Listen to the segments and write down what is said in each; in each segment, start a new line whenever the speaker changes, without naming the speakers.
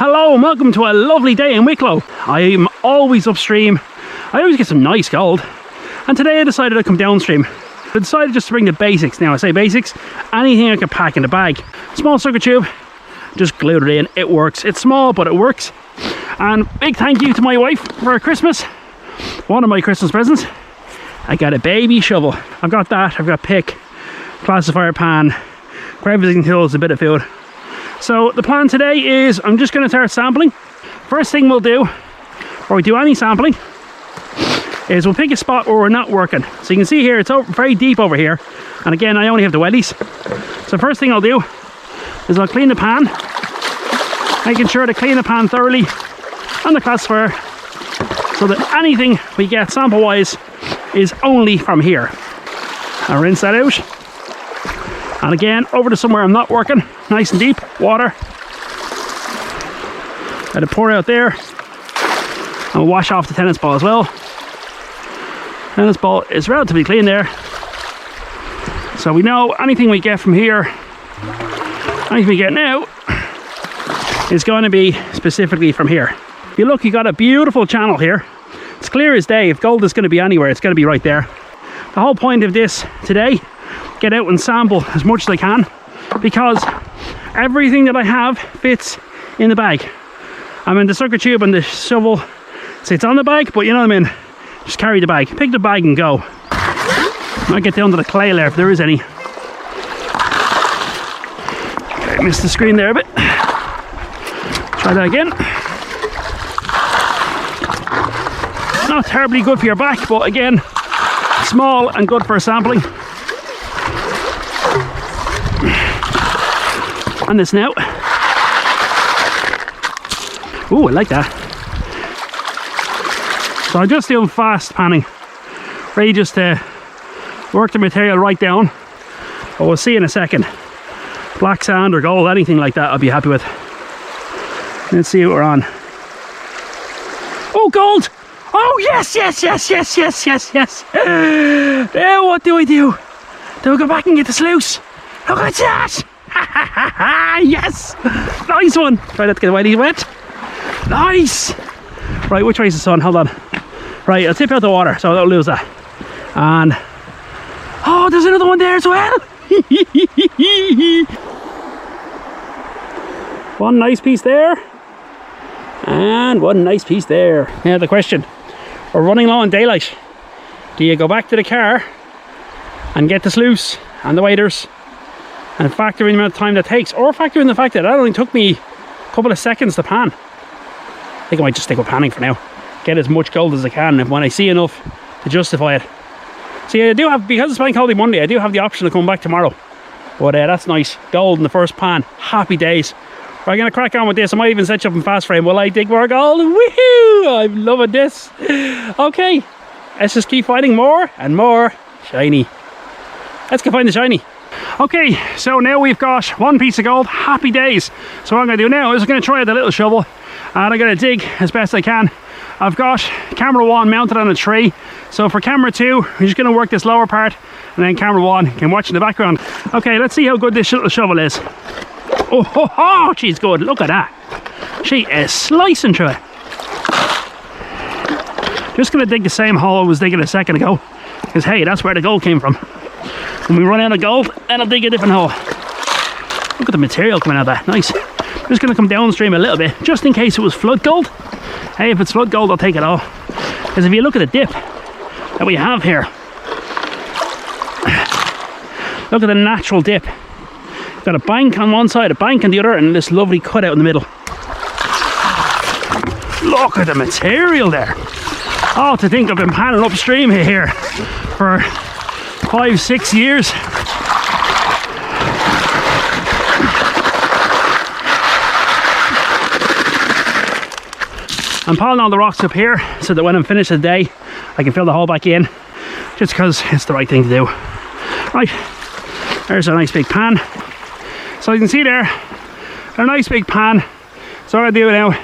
Hello and welcome to a lovely day in Wicklow. I am always upstream. I always get some nice gold. And today I decided to come downstream. I decided just to bring the basics. Now I say basics, anything I can pack in the bag. Small circuit tube, just glued it in, it works. It's small, but it works. And big thank you to my wife for Christmas. One of my Christmas presents. I got a baby shovel. I've got that, I've got pick, classifier pan, gravitating tools, a bit of food. So the plan today is I'm just going to start sampling. First thing we'll do, before we do any sampling, is we'll pick a spot where we're not working. So you can see here, it's very deep over here. And again, I only have the wellies. So first thing I'll do is I'll clean the pan, making sure to clean the pan thoroughly and the classifier, so that anything we get sample wise is only from here. I'll rinse that out. And again, over to somewhere I'm not working, nice and deep, water. Let it pour out there. And we'll wash off the tennis ball as well. Tennis ball is relatively clean there. So we know anything we get from here, anything we get now, is going to be specifically from here. If you look, you got a beautiful channel here. It's clear as day. If gold is going to be anywhere, it's going to be right there. The whole point of this today, get out and sample as much as I can, because everything that I have fits in the bag. I mean, the circuit tube and the shovel sits on the bag, but you know what I mean, just carry the bag, pick the bag and go. Might get down to the clay layer if there is any. Okay, missed the screen there a bit. Try that again. Not terribly good for your back, but again, small and good for sampling. And this now. Ooh, I like that. So I'm just doing fast panning, ready just to work the material right down. But we'll see in a second. Black sand or gold, anything like that, I'll be happy with. Let's see what we're on. Oh, gold! Oh, yes, yes, yes, yes, yes, yes, yes. Now what do? Do I go back and get the sluice? Look at that! Yes! Nice one! Try not to get wetty wet. Nice! Right, which way is the sun? Hold on. Right, I'll tip out the water so I don't lose that. And oh, there's another one there as well! One nice piece there. And one nice piece there. Now the question. We're running low on daylight. Do you go back to the car and get the sluice and the waders and factor in the amount of time that takes, or factor in the fact that only took me a couple of seconds to pan? I think I might just stick with panning for now. Get as much gold as I can, and when I see enough to justify it. See, I do have, because it's Bank Holiday Monday, I do have the option of coming back tomorrow. But that's nice. Gold in the first pan. Happy days. Right, I'm going to crack on with this. I might even set you up in fast frame. Will I dig more gold? Woohoo! I'm loving this. Okay, let's just keep finding more and more shiny. Let's go find the shiny. Okay, so now we've got one piece of gold. Happy days. So what I'm going to do now is I'm going to try the little shovel, and I'm going to dig as best I can. I've got camera 1 mounted on a tree. So for camera 2, we're just going to work this lower part, and then camera 1 can watch in the background. Okay, let's see how good this little shovel is. Oh, ho, ho, she's good. Look at that. She is slicing through it. Just going to dig the same hole I was digging a second ago, because hey, that's where the gold came from. When we run out of gold, then I'll dig a different hole. Look at the material coming out of that. Nice. Just going to come downstream a little bit, just in case it was flood gold. Hey, if it's flood gold, I'll take it all. Because if you look at the dip that we have here, look at the natural dip. You've got a bank on one side, a bank on the other, and this lovely cutout in the middle. Look at the material there. Oh, to think I've been panning upstream here for 5-6 years. I'm piling all the rocks up here so that when I'm finished the day, I can fill the hole back in, just because it's the right thing to do. Right, there's a nice big pan. So you can see there, a nice big pan. So what I do now,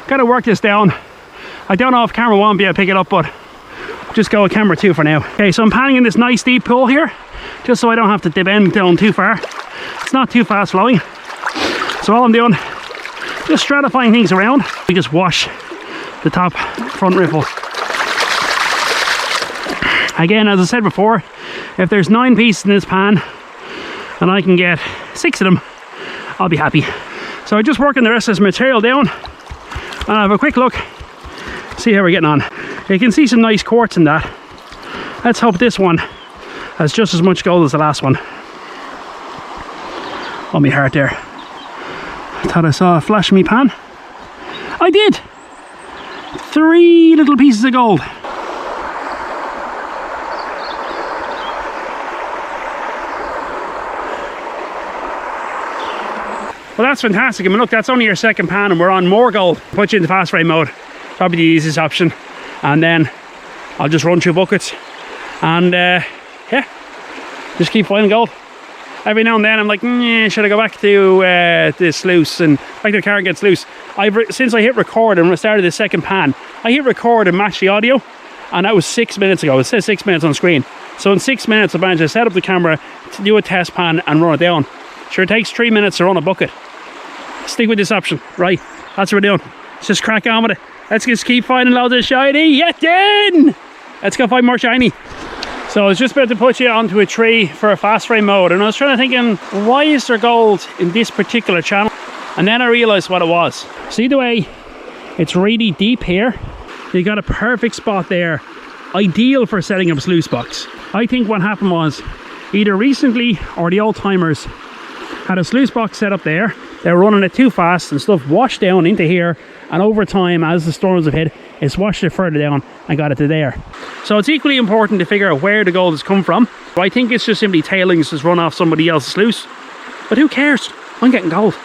gotta work this down. I don't know if camera 1 will be able to pick it up, but just go with camera 2 for now. Okay, so I'm panning in this nice deep pool here, just so I don't have to dip end down too far. It's not too fast flowing. So all I'm doing, Just stratifying things around. We just wash the top front riffle. Again, as I said before, if there's 9 pieces in this pan and I can get 6 of them, I'll be happy. So I'm just working the rest of this material down and I'll have a quick look, see how we're getting on. You can see some nice quartz in that. Let's hope this one has just as much gold as the last one. On my heart there. I thought I saw a flash in my pan. I did! 3 little pieces of gold. Well, that's fantastic. I mean, look, that's only your second pan and we're on more gold. Put you into fast frame mode. Probably the easiest option. And then I'll just run through buckets. And yeah, just keep finding gold. Every now and then I'm like, should I go back to the sluice and back to the car and get sluice? Since I hit record and started the second pan, I hit record and match the audio. And that was 6 minutes ago. It says 6 minutes on screen. So in 6 minutes I managed to set up the camera, to do a test pan and run it down. Sure, it takes 3 minutes to run a bucket. Stick with this option, right? That's what we're doing. Let's just crack on with it. Let's just keep finding loads of shiny. Yet then! Let's go find more shiny. So I was just about to put you onto a tree for a fast frame mode, and I was trying to think, why is there gold in this particular channel? And then I realised what it was. See the way it's really deep here? You got a perfect spot there, ideal for setting up sluice box. I think what happened was either recently or the old timers had a sluice box set up there. They were running it too fast and stuff washed down into here, and over time, as the storms have hit, it's washed it further down and got it to there. So it's equally important to figure out where the gold has come from. I think it's just simply tailings that's run off somebody else's sluice, but who cares? I'm getting gold.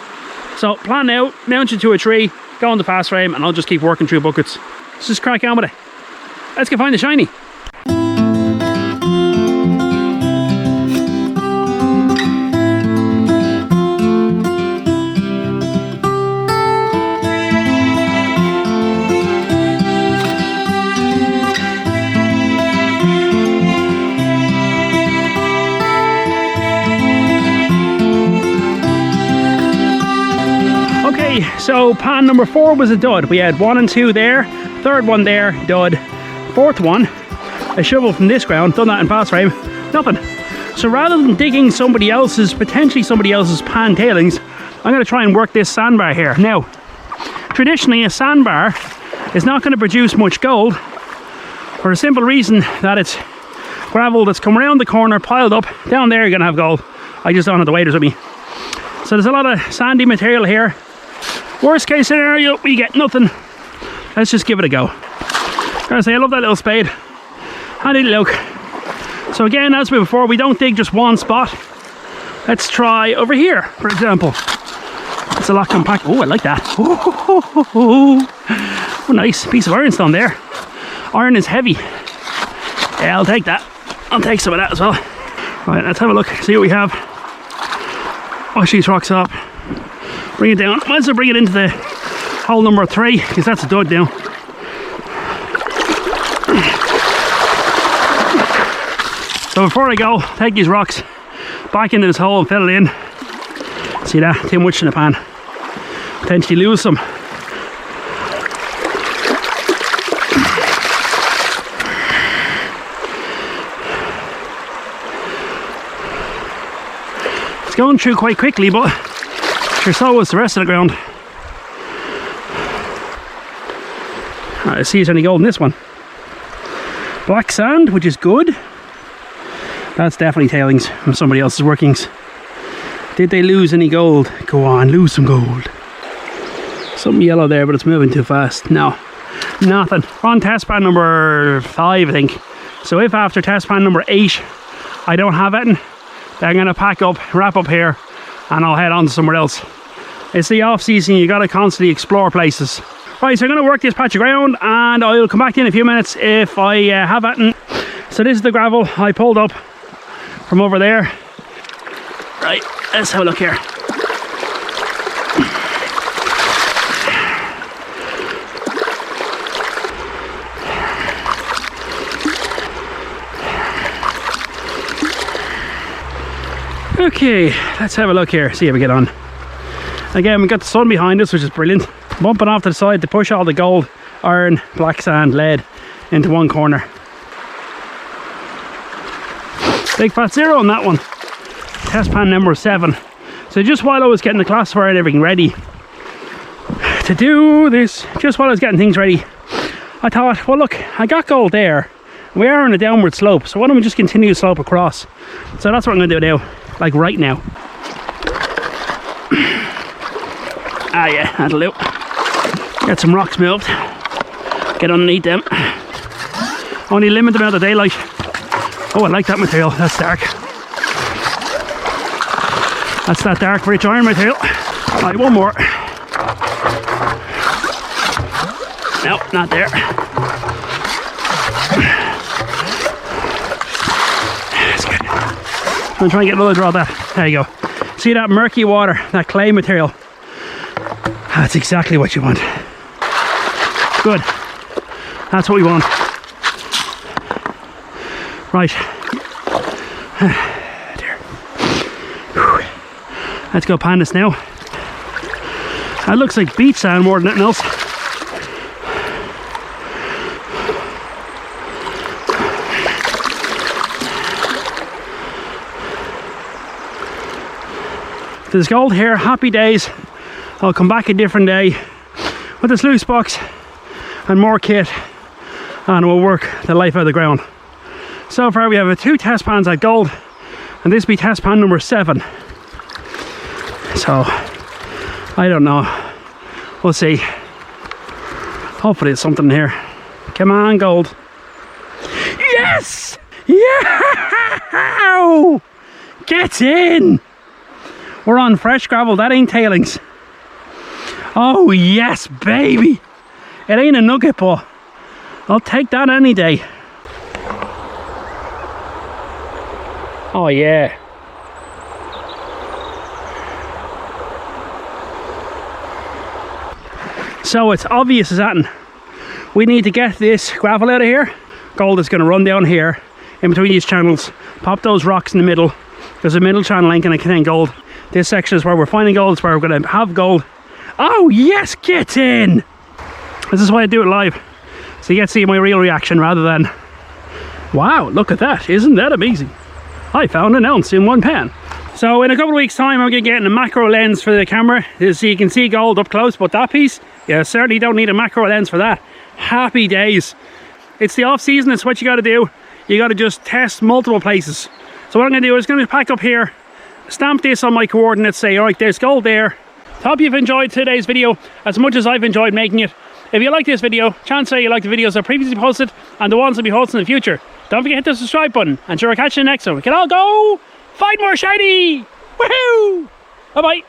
So plan now, mount you to a tree, go on the fast frame, and I'll just keep working through buckets. Let's just crack on with it. Let's go find the shiny. So pan number 4 was a dud. We had 1 and 2 there, third one there, dud. Fourth one, a shovel from this ground, done that in fast frame, nothing. So rather than digging potentially somebody else's pan tailings, I'm going to try and work this sandbar here. Now, traditionally a sandbar is not going to produce much gold for a simple reason that it's gravel that's come around the corner, piled up. Down there you're going to have gold. I just don't have the waders with me. So there's a lot of sandy material here. Worst case scenario, we get nothing. Let's just give it a go. I say I love that little spade. Handy look. So again, as before, we don't dig just one spot. Let's try over here, for example. It's a lot compact. Oh, I like that. Oh, nice piece of ironstone there. Iron is heavy. Yeah, I'll take that. I'll take some of that as well. Right, let's have a look. See what we have. Wash these rocks up. Bring it down. Might as well bring it into the hole number 3, because that's a dud now. So before I go, take these rocks back into this hole and fill it in. See that? Too much in the pan. Potentially lose some. It's going through quite quickly, but sure, so was the rest of the ground. Right, let's see if there's any gold in this one. Black sand, which is good. That's definitely tailings from somebody else's workings. Did they lose any gold? Go on, lose some gold. Something yellow there, but it's moving too fast. No, nothing. We're on test pan number 5, I think. So if after test pan number 8 I don't have it, then I'm going to pack up, wrap up here, and I'll head on to somewhere else. It's the off season, you got to constantly explore places. Right, so I'm going to work this patch of ground and I'll come back in a few minutes if I have it. So this is the gravel I pulled up from over there. Right, let's have a look here. Okay, let's have a look here, see how we get on. Again, we got the sun behind us, which is brilliant. Bumping off to the side to push all the gold, iron, black sand, lead into one corner. Big fat 0 on that one. Test pan number 7. So just while I was getting the classifier and everything ready to do this, just while I was getting things ready, I thought, well look, I got gold there. We are on a downward slope, so why don't we just continue to slope across? So that's what I'm going to do now, like right now. Ah yeah, that'll do. Get some rocks moved. Get underneath them. Only limited amount of daylight. Oh, I like that material. That's dark. That's that dark rich iron material. Right, one more. No, not there. That's good. I'm gonna try and get another draw of that. There you go. See that murky water, that clay material? That's exactly what you want. Good. That's what we want. Right. There. Let's go pan this now. That looks like beach sand more than anything else. There's gold here, happy days. I'll come back a different day with this loose box and more kit, and we'll work the life out of the ground. So far we have 2 test pans at gold, and this will be test pan number 7. So I don't know, we'll see. Hopefully it's something here. Come on, gold. Yes! Yeah! Get in! We're on fresh gravel, that ain't tailings. Oh yes, baby! It ain't a nugget, but I'll take that any day. Oh yeah. So it's obvious as that we need to get this gravel out of here. Gold is going to run down here in between these channels, pop those rocks in the middle. There's a middle channel link and it contains gold. This section is where we're finding gold, it's where we're going to have gold. Oh yes, get in! This is why I do it live, so you get to see my real reaction rather than, wow, look at that, isn't that amazing? I found an ounce in one pan. So in a couple of weeks time I'm going to get a macro lens for the camera so you can see gold up close, but that piece, you certainly don't need a macro lens for that. Happy days. It's the off season, it's what you got to do. You got to just test multiple places. So what I'm going to do is going to pack up here, stamp this on my coordinates, say, all right, there's gold there. Hope you've enjoyed today's video as much as I've enjoyed making it. If you like this video, chances are you like the videos I previously posted and the ones I'll be posting in the future. Don't forget to hit the subscribe button, and sure, I'll catch you in the next one. We can all go find more shiny! Woohoo! Bye bye!